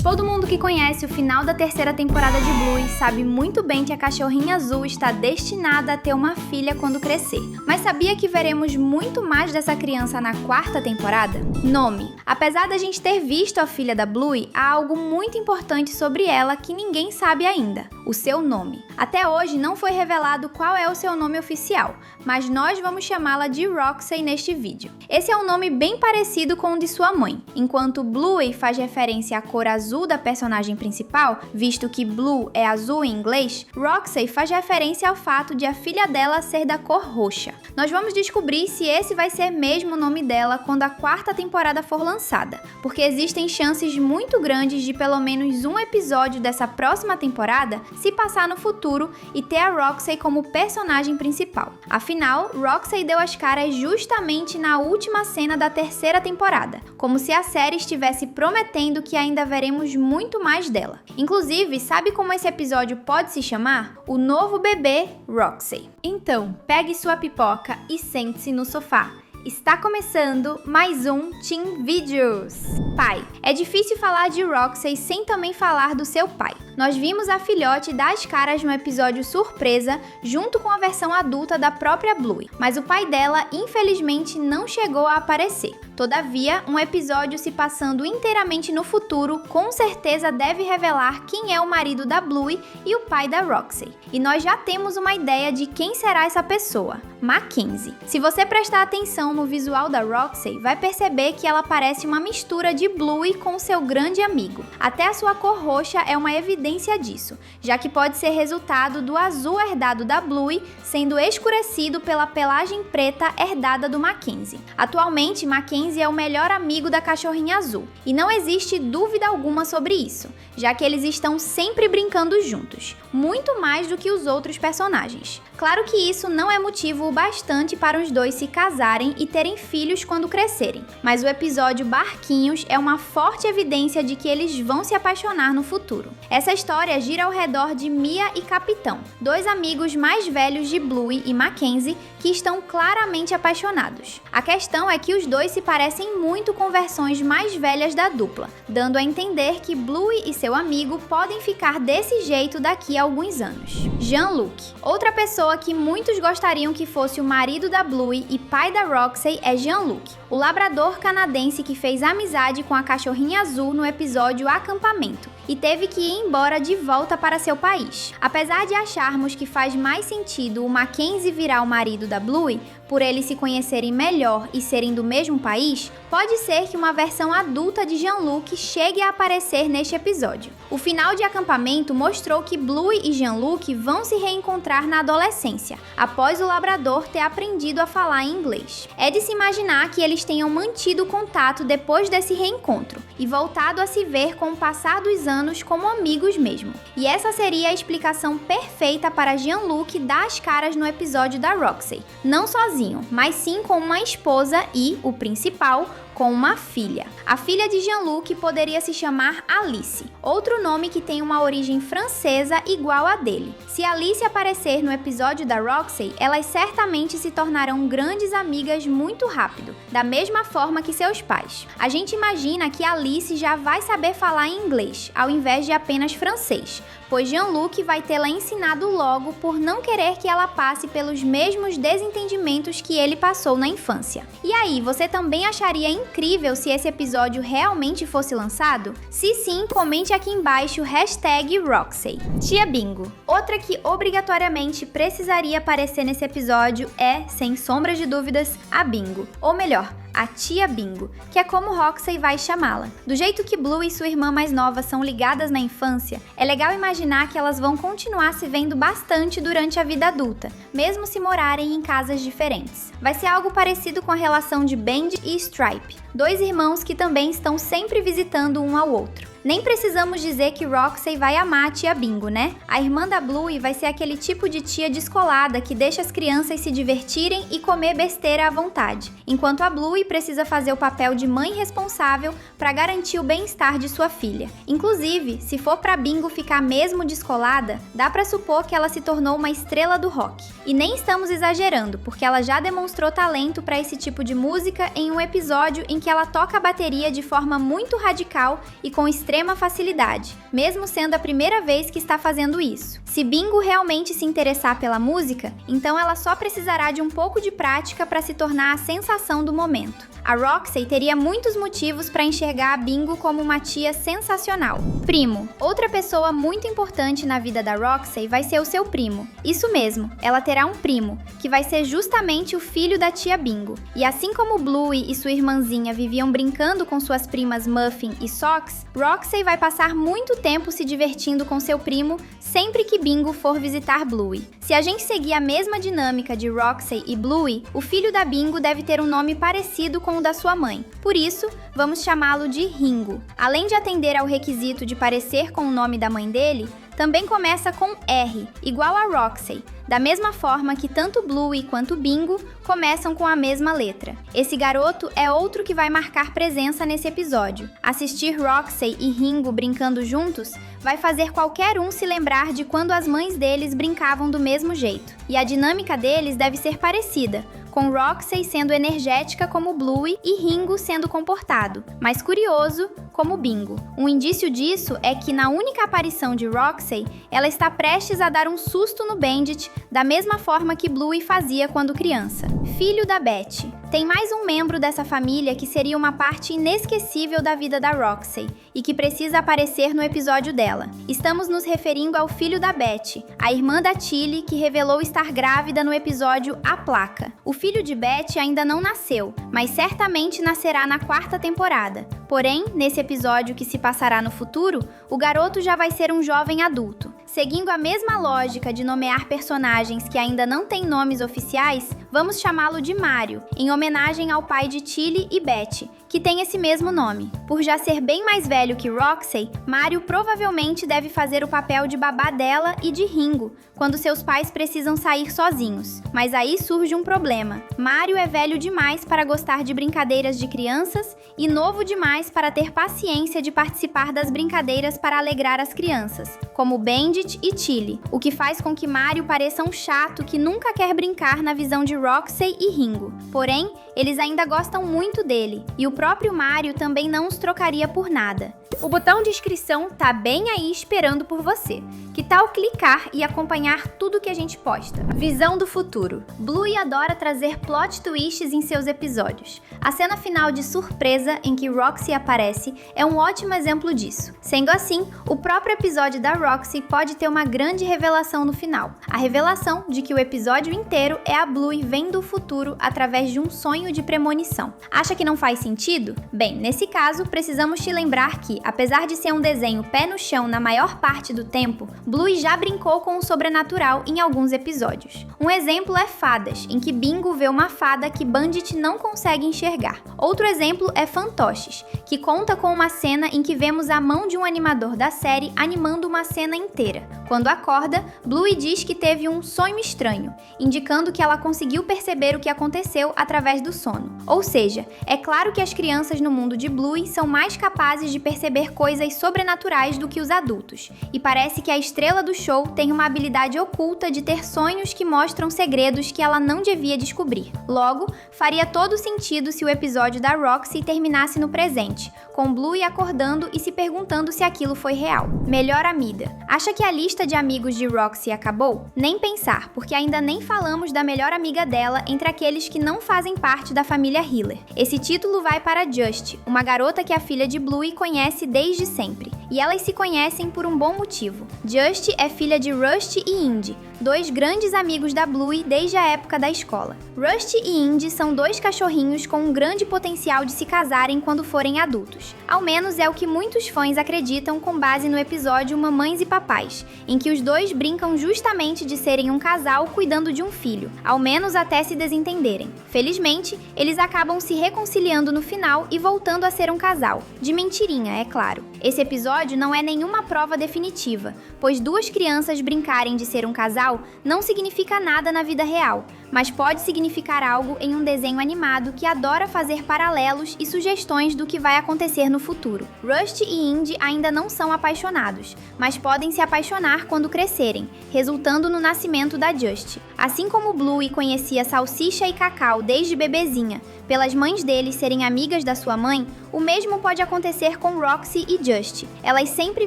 Todo mundo que conhece o final da terceira temporada de Bluey sabe muito bem que a cachorrinha azul está destinada a ter uma filha quando crescer. Mas sabia que veremos muito mais dessa criança na quarta temporada? Nome. Apesar da gente ter visto a filha da Bluey, há algo muito importante sobre ela que ninguém sabe ainda: o seu nome. Até hoje não foi revelado qual é o seu nome oficial, mas nós vamos chamá-la de Roxy neste vídeo. Esse é um nome bem parecido com o de sua mãe. Enquanto Bluey faz referência à cor azul da personagem principal, visto que Blue é azul em inglês, Roxy faz referência ao fato de a filha dela ser da cor roxa. Nós vamos descobrir se esse vai ser mesmo o nome dela quando a quarta temporada for lançada, porque existem chances muito grandes de pelo menos um episódio dessa próxima temporada se passar no futuro e ter a Roxy como personagem principal. Afinal, Roxy deu as caras justamente na última cena da terceira temporada, como se a série estivesse prometendo que ainda veremos muito mais dela. Inclusive, sabe como esse episódio pode se chamar? O novo bebê Roxy. Então, pegue sua pipoca e sente-se no sofá. Está começando mais um Teen Videos. Pai. É difícil falar de Roxy sem também falar do seu pai. Nós vimos a filhote dar as caras no episódio surpresa, junto com a versão adulta da própria Bluey, mas o pai dela infelizmente não chegou a aparecer. Todavia, um episódio se passando inteiramente no futuro com certeza deve revelar quem é o marido da Bluey e o pai da Roxy. E nós já temos uma ideia de quem será essa pessoa: Mackenzie. Se você prestar atenção no visual da Roxy, vai perceber que ela parece uma mistura de Bluey com seu grande amigo. Até a sua cor roxa é uma evidência disso, já que pode ser resultado do azul herdado da Bluey sendo escurecido pela pelagem preta herdada do Mackenzie. Atualmente, Mackenzie é o melhor amigo da cachorrinha azul, e não existe dúvida alguma sobre isso, já que eles estão sempre brincando juntos, muito mais do que os outros personagens. Claro que isso não é motivo o bastante para os dois se casarem e terem filhos quando crescerem, mas o episódio Barquinhos é uma forte evidência de que eles vão se apaixonar no futuro. Essa história gira ao redor de Mia e Capitão, dois amigos mais velhos de Bluey e Mackenzie que estão claramente apaixonados. A questão é que os dois se parecem muito com versões mais velhas da dupla, dando a entender que Bluey e seu amigo podem ficar desse jeito daqui a alguns anos. Jean-Luc. Outra pessoa que muitos gostariam que fosse o marido da Bluey e pai da Roxy é Jean-Luc, o labrador canadense que fez amizade com a cachorrinha azul no episódio Acampamento e teve que ir embora de volta para seu país. Apesar de acharmos que faz mais sentido o Mackenzie virar o marido da Bluey, por eles se conhecerem melhor e serem do mesmo país, pode ser que uma versão adulta de Jean-Luc chegue a aparecer neste episódio. O final de Acampamento mostrou que Bluey e Jean-Luc vão se reencontrar na adolescência, após o labrador ter aprendido a falar em inglês. É de se imaginar que eles tenham mantido o contato depois desse reencontro e voltado a se ver com o passar dos anos como amigos mesmo. E essa seria a explicação perfeita para Jean-Luc dar as caras no episódio da Roxy, não sozinho, mas sim com uma esposa e, o principal, com uma filha. A filha de Jean-Luc poderia se chamar Alice, outro nome que tem uma origem francesa igual a dele. Se Alice aparecer no episódio da Roxy, elas certamente se tornarão grandes amigas muito rápido, da mesma forma que seus pais. A gente imagina que Alice já vai saber falar em inglês, ao invés de apenas francês, pois Jean-Luc vai tê-la ensinado logo por não querer que ela passe pelos mesmos desentendimentos que ele passou na infância. E aí, você também acharia incrível se esse episódio realmente fosse lançado? Se sim, comente aqui embaixo #Roxy. Tia Bingo. Outra que obrigatoriamente precisaria aparecer nesse episódio é, sem sombras de dúvidas, a Bingo. Ou melhor, a Tia Bingo, que é como Roxy vai chamá-la. Do jeito que Blue e sua irmã mais nova são ligadas na infância, é legal imaginar que elas vão continuar se vendo bastante durante a vida adulta, mesmo se morarem em casas diferentes. Vai ser algo parecido com a relação de Bendy e Stripe, dois irmãos que também estão sempre visitando um ao outro. Nem precisamos dizer que Roxy vai amar a Tia Bingo, né? A irmã da Bluey vai ser aquele tipo de tia descolada que deixa as crianças se divertirem e comer besteira à vontade, enquanto a Bluey precisa fazer o papel de mãe responsável para garantir o bem-estar de sua filha. Inclusive, se for pra Bingo ficar mesmo descolada, dá pra supor que ela se tornou uma estrela do rock. E nem estamos exagerando, porque ela já demonstrou talento para esse tipo de música em um episódio em que ela toca a bateria de forma muito radical e com extrema extrema facilidade, mesmo sendo a primeira vez que está fazendo isso. Se Bingo realmente se interessar pela música, então ela só precisará de um pouco de prática para se tornar a sensação do momento. A Roxy teria muitos motivos para enxergar a Bingo como uma tia sensacional. Primo. Outra pessoa muito importante na vida da Roxy vai ser o seu primo. Isso mesmo, ela terá um primo, que vai ser justamente o filho da tia Bingo. E assim como Bluey e sua irmãzinha viviam brincando com suas primas Muffin e Socks, Roxy vai passar muito tempo se divertindo com seu primo sempre que Bingo for visitar Bluey. Se a gente seguir a mesma dinâmica de Roxy e Bluey, o filho da Bingo deve ter um nome parecido com o da sua mãe. Por isso, vamos chamá-lo de Ringo. Além de atender ao requisito de parecer com o nome da mãe dele, também começa com R, igual a Roxy, da mesma forma que tanto Bluey quanto Bingo começam com a mesma letra. Esse garoto é outro que vai marcar presença nesse episódio. Assistir Roxy e Ringo brincando juntos vai fazer qualquer um se lembrar de quando as mães deles brincavam do mesmo jeito. E a dinâmica deles deve ser parecida, com Roxy sendo energética como Bluey e Ringo sendo comportado, mas curioso como Bingo. Um indício disso é que na única aparição de Roxy, ela está prestes a dar um susto no Bandit, da mesma forma que Bluey fazia quando criança. Filho da Betty. Tem mais um membro dessa família que seria uma parte inesquecível da vida da Roxy e que precisa aparecer no episódio dela. Estamos nos referindo ao filho da Betty, a irmã da Tilly que revelou estar grávida no episódio A Placa. O filho de Betty ainda não nasceu, mas certamente nascerá na 4ª temporada. Porém, nesse episódio que se passará no futuro, o garoto já vai ser um jovem adulto. Seguindo a mesma lógica de nomear personagens que ainda não têm nomes oficiais, vamos chamá-lo de Mario, em homenagem ao pai de Tilly e Betty, que tem esse mesmo nome. Por já ser bem mais velho que Roxy, Mario provavelmente deve fazer o papel de babá dela e de Ringo, quando seus pais precisam sair sozinhos. Mas aí surge um problema. Mario é velho demais para gostar de brincadeiras de crianças e novo demais para ter paciência de participar das brincadeiras para alegrar as crianças, como Bandit e Tilly, o que faz com que Mario pareça um chato que nunca quer brincar na visão de Roxy e Ringo. Porém, eles ainda gostam muito dele, e o próprio Mario também não os trocaria por nada. O botão de inscrição tá bem aí esperando por você. Que tal clicar e acompanhar tudo que a gente posta? Visão do futuro. Bluey adora trazer plot twists em seus episódios. A cena final de surpresa em que Roxy aparece é um ótimo exemplo disso. Sendo assim, o próprio episódio da Roxy pode ter uma grande revelação no final. A revelação de que o episódio inteiro é a Bluey vendo o futuro através de um sonho de premonição. Acha que não faz sentido? Bem, nesse caso, precisamos te lembrar que, apesar de ser um desenho pé no chão na maior parte do tempo, Bluey já brincou com o sobrenatural em alguns episódios. Um exemplo é Fadas, em que Bingo vê uma fada que Bandit não consegue enxergar. Outro exemplo é Fantoches, que conta com uma cena em que vemos a mão de um animador da série animando uma cena inteira. Quando acorda, Bluey diz que teve um sonho estranho, indicando que ela conseguiu perceber o que aconteceu através do sono. Ou seja, é claro que as crianças no mundo de Bluey são mais capazes de perceber coisas sobrenaturais do que os adultos, e parece que a estrela do show tem uma habilidade oculta de ter sonhos que mostram segredos que ela não devia descobrir. Logo, faria todo sentido se o episódio da Roxy terminasse no presente, com Bluey acordando e se perguntando se aquilo foi real. Melhor amiga. Acha que a lista de amigos de Roxy acabou? Nem pensar, porque ainda nem falamos da melhor amiga dela entre aqueles que não fazem parte da família Hiller. Esse título vai para Just, uma garota que a filha de Bluey conhece desde sempre. E elas se conhecem por um bom motivo. Just é filha de Rusty e Indy, dois grandes amigos da Bluey desde a época da escola. Rusty e Indy são dois cachorrinhos com um grande potencial de se casarem quando forem adultos. Ao menos é o que muitos fãs acreditam com base no episódio Mamães e Papais, em que os dois brincam justamente de serem um casal cuidando de um filho, ao menos até se desentenderem. Felizmente, eles acabam se reconciliando no final e voltando a ser um casal. De mentirinha, é claro. Esse episódio não é nenhuma prova definitiva, pois duas crianças brincarem de ser um casal não significa nada na vida real, mas pode significar algo em um desenho animado que adora fazer paralelos e sugestões do que vai acontecer no futuro. Rusty e Indy ainda não são apaixonados, mas podem se apaixonar quando crescerem, resultando no nascimento da Just. Assim como Bluey conhecia Salsicha e Cacau desde bebezinha, pelas mães deles serem amigas da sua mãe, O mesmo pode acontecer com Roxy e Just. Elas sempre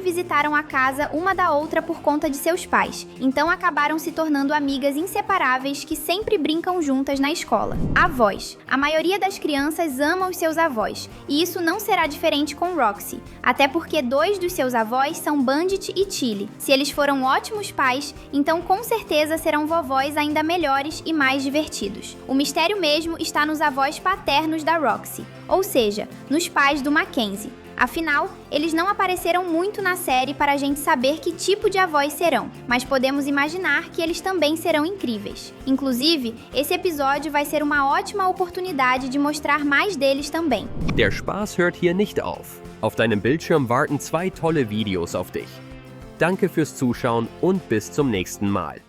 visitaram a casa uma da outra por conta de seus pais, então acabaram se tornando amigas inseparáveis que sempre brincam juntas na escola. Avós. A maioria das crianças ama os seus avós, e isso não será diferente com Roxy, até porque 2 dos seus avós são Bandit e Chili. Se eles foram ótimos pais, então com certeza serão vovós ainda melhores e mais divertidos. O mistério mesmo está nos avós paternos da Roxy, ou seja, nos pais do Mackenzie. Afinal, eles não apareceram muito na série para a gente saber que tipo de avós serão, mas podemos imaginar que eles também serão incríveis. Inclusive, esse episódio vai ser uma ótima oportunidade de mostrar mais deles também. Der Spaß hört hier nicht auf. Auf deinem Bildschirm warten 2 tolle Videos auf dich. Danke fürs Zuschauen und bis zum nächsten Mal.